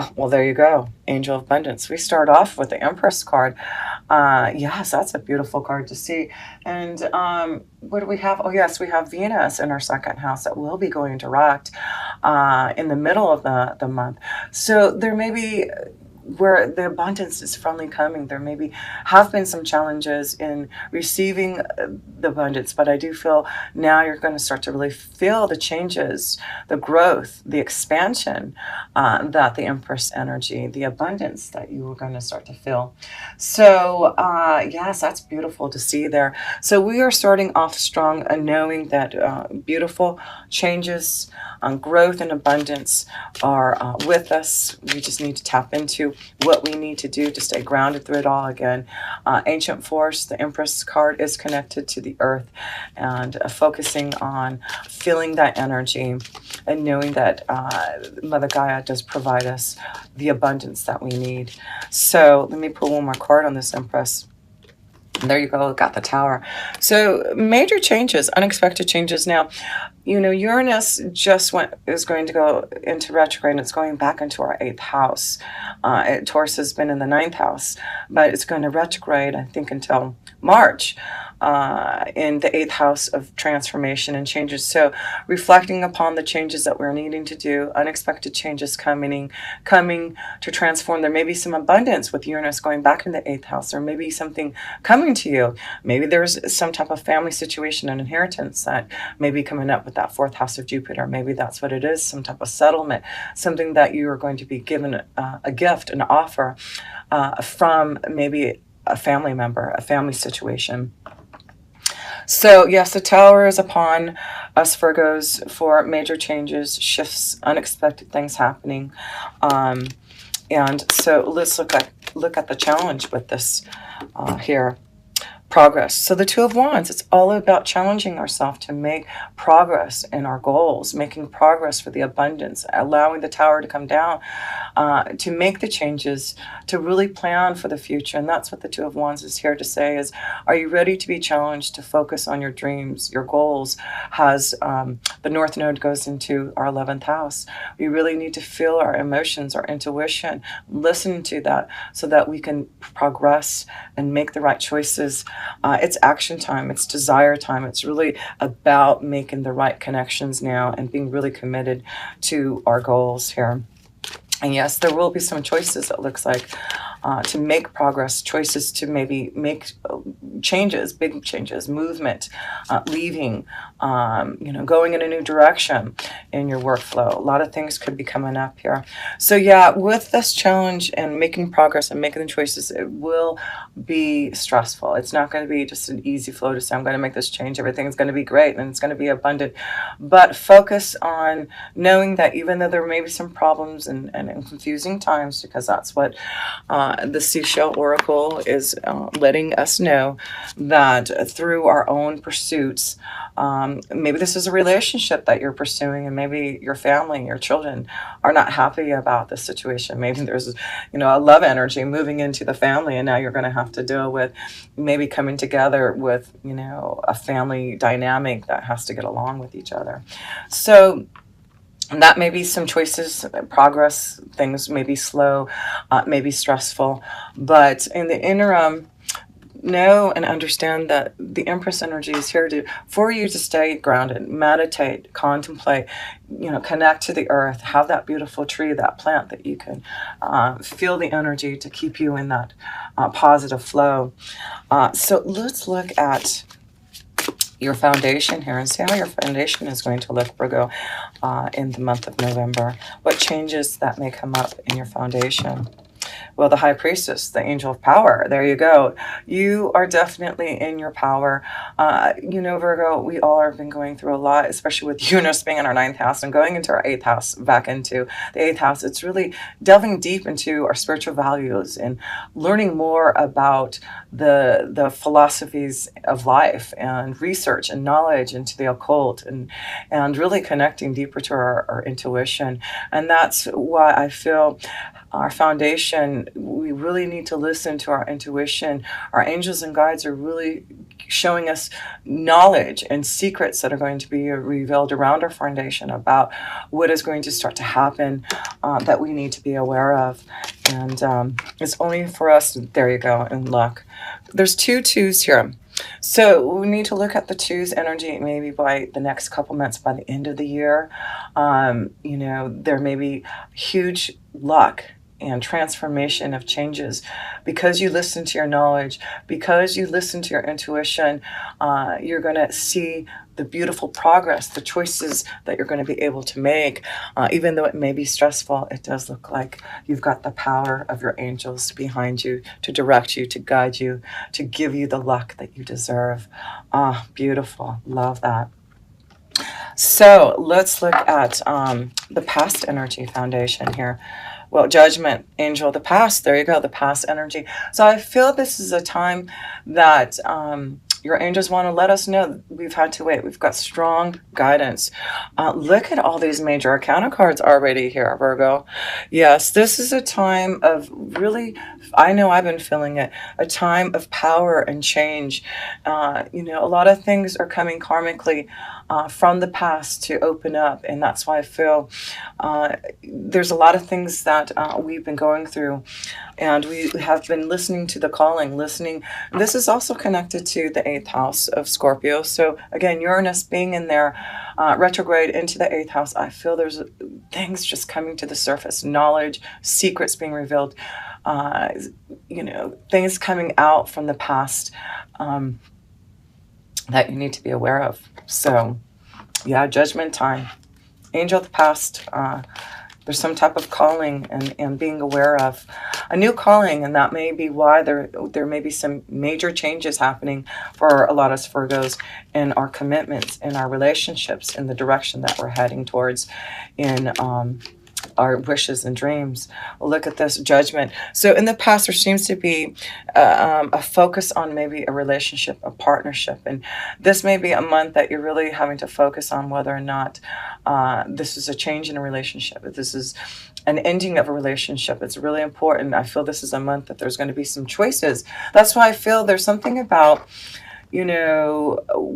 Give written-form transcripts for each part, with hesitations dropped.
Oh, well, there you go. Angel of Abundance. We start off with the Empress card. Yes, that's a beautiful card to see. And what do we have? Oh, yes, we have Venus in our second house that will be going direct in the middle of the month. So there may be where the abundance is finally coming. There maybe have been some challenges in receiving the abundance, but I do feel now you're going to start to really feel the changes, the growth, the expansion that the Empress energy, the abundance that you are going to start to feel. So, yes, that's beautiful to see there. So, we are starting off strong and knowing that beautiful changes, growth, and abundance are with us. We just need to tap into what we need to do to stay grounded through it all again. Ancient Force, the Empress card, is connected to the earth and focusing on feeling that energy and knowing that Mother Gaia does provide us the abundance that we need. So let me pull one more card on this Empress. There you go, got the Tower. So major changes, unexpected changes. Now, Uranus is going to go into retrograde, and it's going back into our 8th house. Taurus has been in the 9th house, but it's going to retrograde, I think, until March in the 8th house of transformation and changes. So reflecting upon the changes that we're needing to do, unexpected changes coming to transform. There may be some abundance with Uranus going back in the 8th house. There may be something coming to you. Maybe there's some type of family situation and inheritance that may be coming up with that 4th house of Jupiter. Maybe that's what it is, some type of settlement, something that you are going to be given a gift, an offer from maybe a family member, a family situation. So yes, the Tower is upon us Virgos for major changes, shifts, unexpected things happening. And so let's look at the challenge with this here. Progress. So the Two of Wands, it's all about challenging ourselves to make progress in our goals, making progress for the abundance, allowing the Tower to come down, to make the changes, to really plan for the future. And that's what the Two of Wands is here to say is, are you ready to be challenged to focus on your dreams, your goals? Has the North Node goes into our 11th house. We really need to feel our emotions, our intuition, listen to that so that we can progress and make the right choices. It's action time. It's desire time. It's really about making the right connections now and being really committed to our goals here. And yes, there will be some choices, it looks like, to make progress, choices to maybe make changes, big changes, movement, leaving, going in a new direction in your workflow. A lot of things could be coming up here. So yeah, with this challenge and making progress and making the choices, it will be stressful. It's not going to be just an easy flow to say, I'm going to make this change. Everything's going to be great and it's going to be abundant. But focus on knowing that even though there may be some problems and confusing times, because that's what the Seashell Oracle is letting us know, that through our own pursuits, maybe this is a relationship that you're pursuing and maybe your family, your children are not happy about the situation. Maybe there's, a love energy moving into the family and now you're going to have to deal with maybe coming together with, a family dynamic that has to get along with each other. So that may be some choices, progress, things may be slow, may be stressful, but in the interim, know and understand that the Empress energy is here for you to stay grounded, meditate, contemplate, connect to the earth, have that beautiful tree, that plant that you can feel the energy to keep you in that positive flow. So let's look at your foundation here and see how your foundation is going to look, Virgo, in the month of November. What changes that may come up in your foundation? Well, the High Priestess, the Angel of Power, there you go. You are definitely in your power. Virgo, we all have been going through a lot, especially with Uranus being in our 9th house and going into our 8th house, back into the 8th house. It's really delving deep into our spiritual values and learning more about the philosophies of life and research and knowledge into the occult and really connecting deeper to our intuition. And that's why I feel our foundation, we really need to listen to our intuition. Our angels and guides are really showing us knowledge and secrets that are going to be revealed around our foundation about what is going to start to happen, that we need to be aware of. And it's only for us, there you go, in luck. There's two twos here. So we need to look at the twos energy maybe by the next couple months, by the end of the year. There may be huge luck and transformation of changes because you listen to your knowledge, because you listen to your intuition. You're going to see the beautiful progress, the choices that you're going to be able to make. Even though it may be stressful, it does look like you've got the power of your angels behind you to direct you, to guide you, to give you the luck that you deserve. Beautiful. Love that. So let's look at the past energy foundation here. Well, judgment, angel, the past. There you go, the past energy. So I feel this is a time that your angels want to let us know we've had to wait. We've got strong guidance. Look at all these major arcana cards already here, Virgo. Yes, this is a time of really, I know I've been feeling it, a time of power and change. A lot of things are coming karmically from the past to open up. And that's why I feel there's a lot of things that we've been going through. And we have been listening to the calling, listening. This is also connected to the 8th house of Scorpio. So again, Uranus being in there, retrograde into the 8th house, I feel there's things just coming to the surface, knowledge, secrets being revealed, things coming out from the past that you need to be aware of. So yeah, judgment time. Angel of the past. There's some type of calling and being aware of a new calling, and that may be why there may be some major changes happening for a lot of Virgos in our commitments, in our relationships, in the direction that we're heading towards, in our wishes and dreams. Look at this judgment. So in the past, there seems to be a focus on maybe a relationship, a partnership. And this may be a month that you're really having to focus on whether or not this is a change in a relationship. If this is an ending of a relationship, it's really important. I feel this is a month that there's going to be some choices. That's why I feel there's something about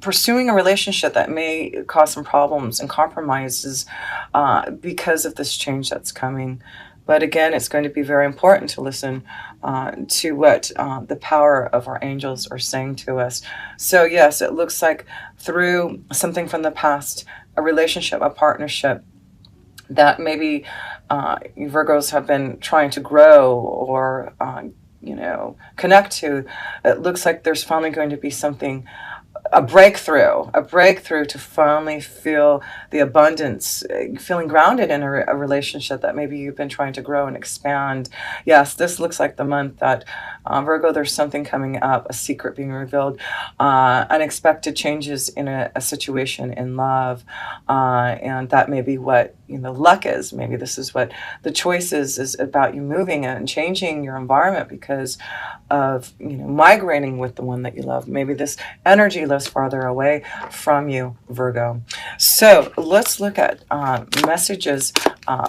pursuing a relationship that may cause some problems and compromises because of this change that's coming. But again, it's going to be very important to listen to what the power of our angels are saying to us. So yes, it looks like through something from the past, a relationship, a partnership, that maybe Virgos have been trying to grow or connect to. It looks like there's finally going to be something, a breakthrough to finally feel the abundance, feeling grounded in a relationship that maybe you've been trying to grow and expand. Yes, this looks like the month that Virgo, there's something coming up, a secret being revealed, unexpected changes in a situation in love, and that may be what luck is. Maybe this is what the choice is about, you moving and changing your environment because of migrating with the one that you love. Maybe this energy lives farther away from you, Virgo. So let's look at messages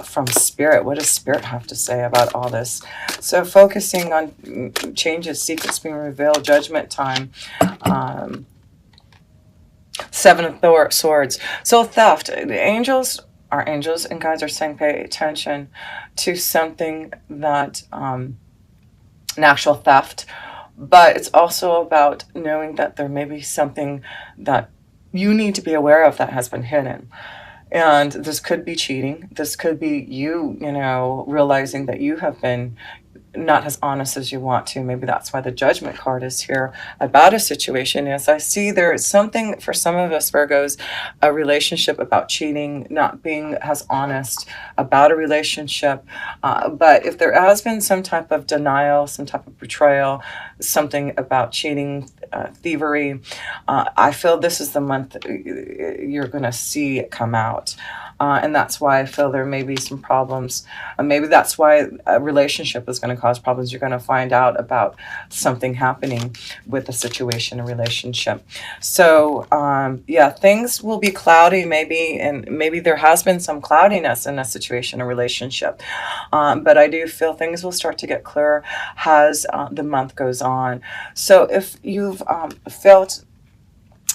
from Spirit. What does Spirit have to say about all this? So focusing on changes, secrets being revealed, judgment time, Seven of Swords. So theft. Our angels and guides are saying pay attention to something that an actual theft, but it's also about knowing that there may be something that you need to be aware of that has been hidden. And this could be cheating. This could be you, realizing that you have been not as honest as you want to. Maybe that's why the judgment card is here about a situation. As I see, there is something for some of us Virgos, a relationship about cheating, not being as honest about a relationship. But if there has been some type of denial, some type of betrayal, something about cheating, thievery, I feel this is the month you're going to see it come out. And that's why I feel there may be some problems. Maybe that's why a relationship is going to to cause problems. You're going to find out about something happening with a situation, a relationship. So, yeah, things will be cloudy maybe, and maybe there has been some cloudiness in a situation, a relationship. But I do feel things will start to get clearer as the month goes on. So if you've felt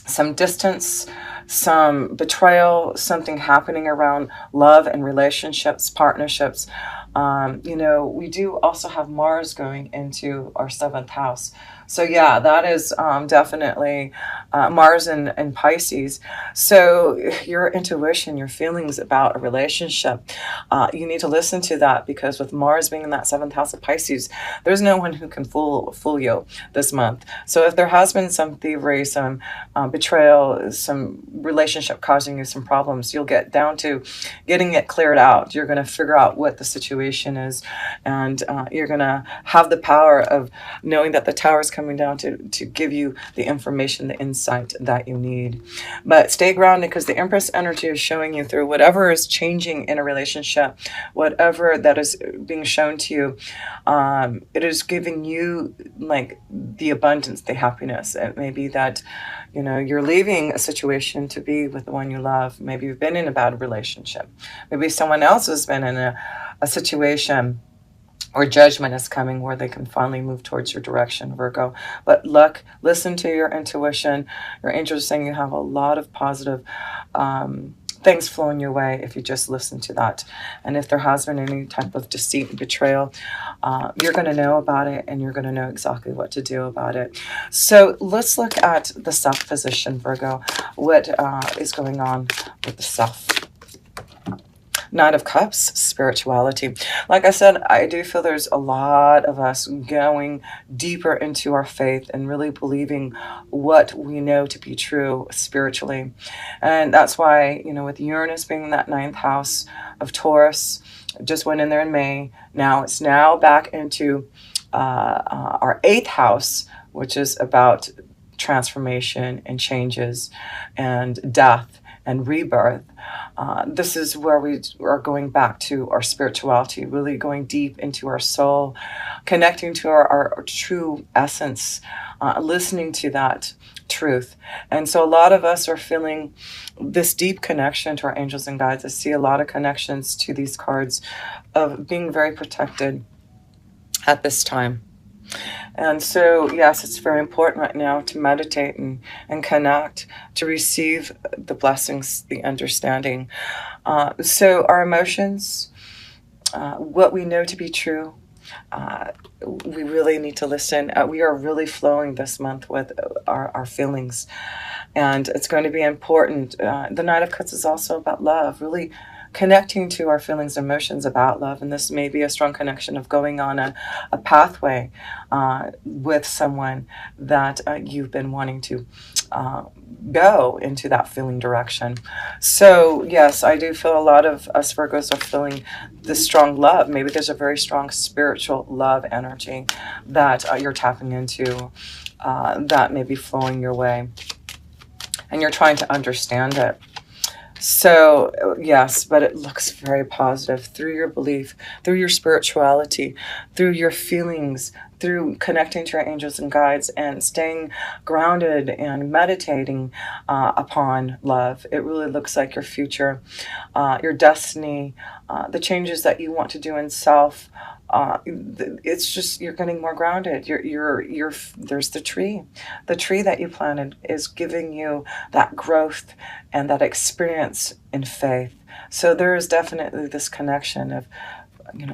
some distance, some betrayal, something happening around love and relationships, partnerships. We do also have Mars going into our seventh house. So, yeah, that is definitely Mars and Pisces. So, your intuition, your feelings about a relationship, you need to listen to that, because with Mars being in that seventh house of Pisces, there's no one who can fool you this month. So, if there has been some thievery, some betrayal, some relationship causing you some problems, you'll get down to getting it cleared out. You're going to figure out what the situation is, and you're going to have the power of knowing that the tower is coming down to give you the information, the insight that you need. But stay grounded, because the Empress energy is showing you through whatever is changing in a relationship, whatever that is being shown to you. It is giving you like the abundance, the happiness. It may be that you're leaving a situation to be with the one you love. Maybe you've been in a bad relationship. Maybe someone else has been in a situation or judgment is coming where they can finally move towards your direction, Virgo. But listen to your intuition. Your angels are saying you have a lot of positive things flowing your way if you just listen to that. And if there has been any type of deceit and betrayal, you're going to know about it, and you're going to know exactly what to do about it. So let's look at the self position, Virgo. What is going on with the self? Knight of Cups, spirituality. Like I said, I do feel there's a lot of us going deeper into our faith and really believing what we know to be true spiritually. And that's why, with Uranus being in that ninth house of Taurus, just went in there in May. Now it's back into our eighth house, which is about transformation and changes and death and rebirth. This is where we are going back to our spirituality, really going deep into our soul, connecting to our true essence, listening to that truth. And so a lot of us are feeling this deep connection to our angels and guides. I see a lot of connections to these cards of being very protected at this time. And so, yes, it's very important right now to meditate and connect, to receive the blessings, the understanding. So our emotions, what we know to be true, we really need to listen. We are really flowing this month with our feelings. And it's going to be important. The Knight of Cups is also about love, really connecting to our feelings and emotions about love. And this may be a strong connection of going on a pathway with someone that you've been wanting to go into that feeling direction. So yes, I do feel a lot of us Virgos are feeling this strong love. Maybe there's a very strong spiritual love energy that you're tapping into, that may be flowing your way, and you're trying to understand it. So, yes, but it looks very positive through your belief, through your spirituality, through your feelings, through connecting to your angels and guides and staying grounded and meditating upon love. It really looks like your future, your destiny, the changes that you want to do in self. It's just you're getting more grounded. There's the tree that you planted is giving you that growth and that experience in faith. So there is definitely this connection of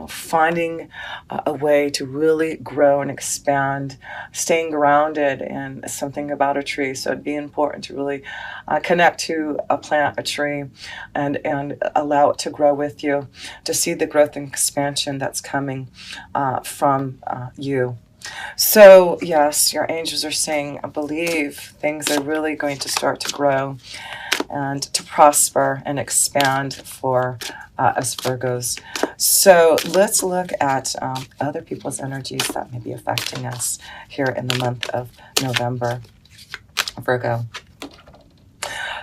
finding a way to really grow and expand, staying grounded, and something about a tree. So it'd be important to really connect to a plant, a tree, and allow it to grow with you, to see the growth and expansion that's coming from you. So yes, your angels are saying, I believe things are really going to start to grow and to prosper and expand for us Virgos. So let's look at other people's energies that may be affecting us here in the month of November, Virgo.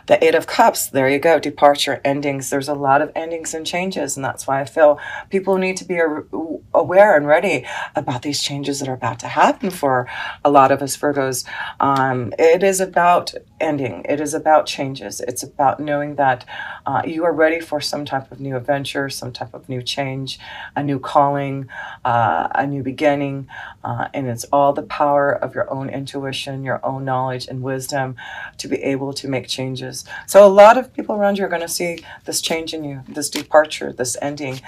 The Eight of Cups, there you go, departure, endings. There's a lot of endings and changes, and that's why I feel people need to be aware and ready about these changes that are about to happen for a lot of us Virgos. It is about ending. It is about changes. It's about knowing that you are ready for some type of new adventure, some type of new change, a new calling, a new beginning, and it's all the power of your own intuition, your own knowledge and wisdom to be able to make changes. So a lot of people around you are going to see this change in you, this departure, this ending.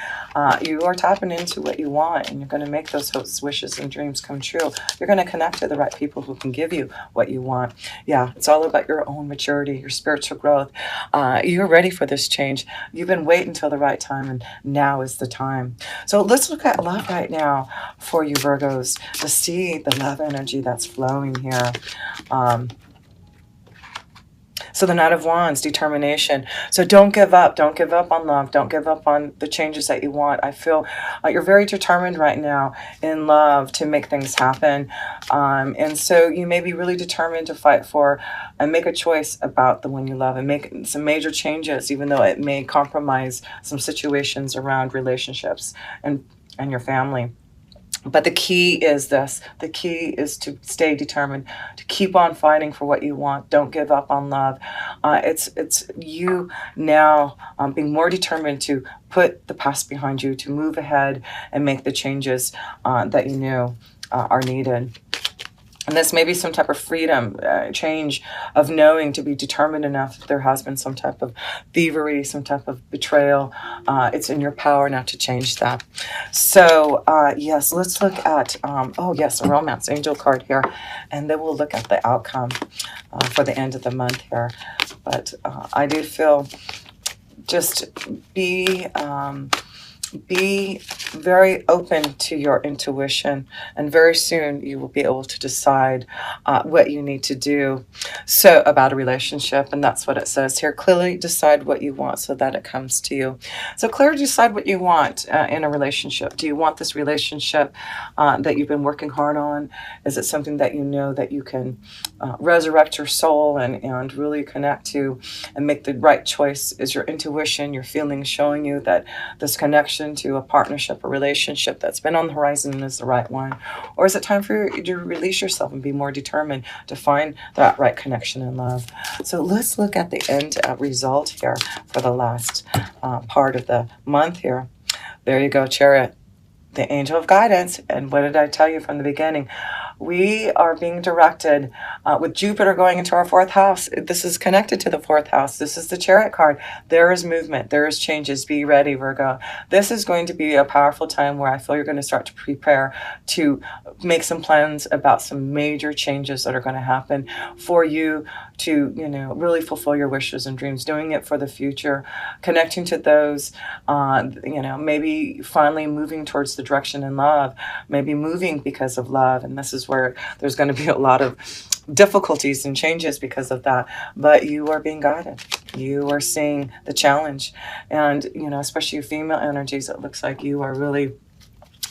You are tapping into what you want, and you're going to make those hopes, wishes, and dreams come true. You're going to connect to the right people who can give you what you want. Yeah, it's all about your own maturity, your spiritual growth. You're ready for this change. You've been waiting until the right time, and now is the time. So let's look at love right now for you Virgos to see the love energy that's flowing here. So the Knight of Wands, determination. So don't give up. Don't give up on love. Don't give up on the changes that you want. I feel you're very determined right now in love to make things happen. And so you may be really determined to fight for and make a choice about the one you love and make some major changes, even though it may compromise some situations around relationships and your family. But the key is this. The key is to stay determined, to keep on fighting for what you want. Don't give up on love. It's you now being more determined to put the past behind you, to move ahead and make the changes that you know are needed. And this may be some type of freedom, change of knowing to be determined enough that there has been some type of thievery, some type of betrayal. It's in your power now to change that. So, yes, let's look at, oh, yes, a romance angel card here. And then we'll look at the outcome for the end of the month here. But I do feel just be very open to your intuition, and very soon you will be able to decide what you need to do so about a relationship. And that's what it says here. Clearly decide what you want so that it comes to you. So clearly decide what you want in a relationship. Do you want this relationship that you've been working hard on? Is it something that you know that you can resurrect your soul and really connect to and make the right choice? Is your intuition, your feelings showing you that this connection to a partnership, a relationship that's been on the horizon is the right one? Or is it time for you to release yourself and be more determined to find that right connection in love? So let's look at the end result here for the last part of the month here. There you go, Chariot, the angel of guidance. And what did I tell you from the beginning? We are being directed with Jupiter going into our fourth house. This is connected to the fourth house. This is the Chariot card. There is movement. There is changes. Be ready, Virgo. This is going to be a powerful time where I feel you're going to start to prepare to make some plans about some major changes that are going to happen for you to, really fulfill your wishes and dreams, doing it for the future, connecting to those, maybe finally moving towards the direction in love, maybe moving because of love. And this is where there's going to be a lot of difficulties and changes because of that. But you are being guided. You are seeing the challenge. And, especially female energies, it looks like you are really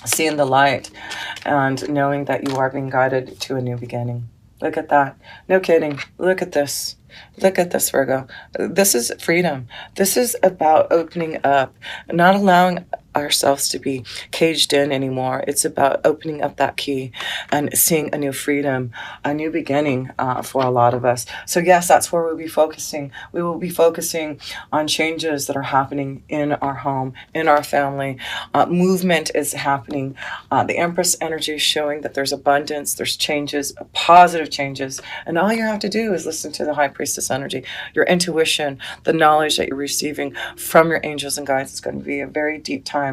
seeing the light and knowing that you are being guided to a new beginning. Look at that. No kidding. Look at this. Look at this, Virgo. This is freedom. This is about opening up, not allowing ourselves to be caged in anymore. It's about opening up that key and seeing a new freedom, a new beginning for a lot of us. So yes, that's where we'll be focusing. We will be focusing on changes that are happening in our home, in our family. Movement is happening. The Empress energy is showing that there's abundance, there's changes, positive changes. And all you have to do is listen to the High Priestess energy, your intuition, the knowledge that you're receiving from your angels and guides. It's going to be a very deep time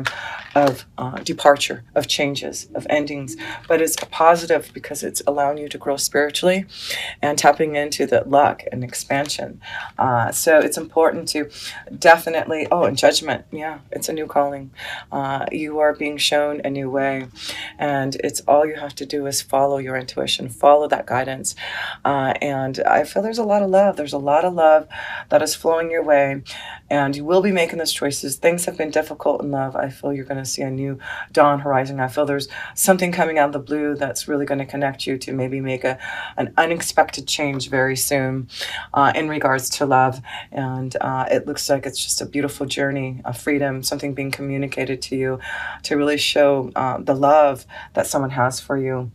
of departure, of changes, of endings, but it's positive because it's allowing you to grow spiritually and tapping into the luck and expansion. So it's important to definitely, and judgment, yeah, it's a new calling. You are being shown a new way, and it's all you have to do is follow your intuition, follow that guidance. And I feel there's a lot of love. There's a lot of love that is flowing your way, and you will be making those choices. Things have been difficult in love. I feel you're going to see a new dawn horizon. I feel there's something coming out of the blue that's really going to connect you to maybe make an unexpected change very soon in regards to love. And it looks like it's just a beautiful journey of freedom, something being communicated to you to really show the love that someone has for you.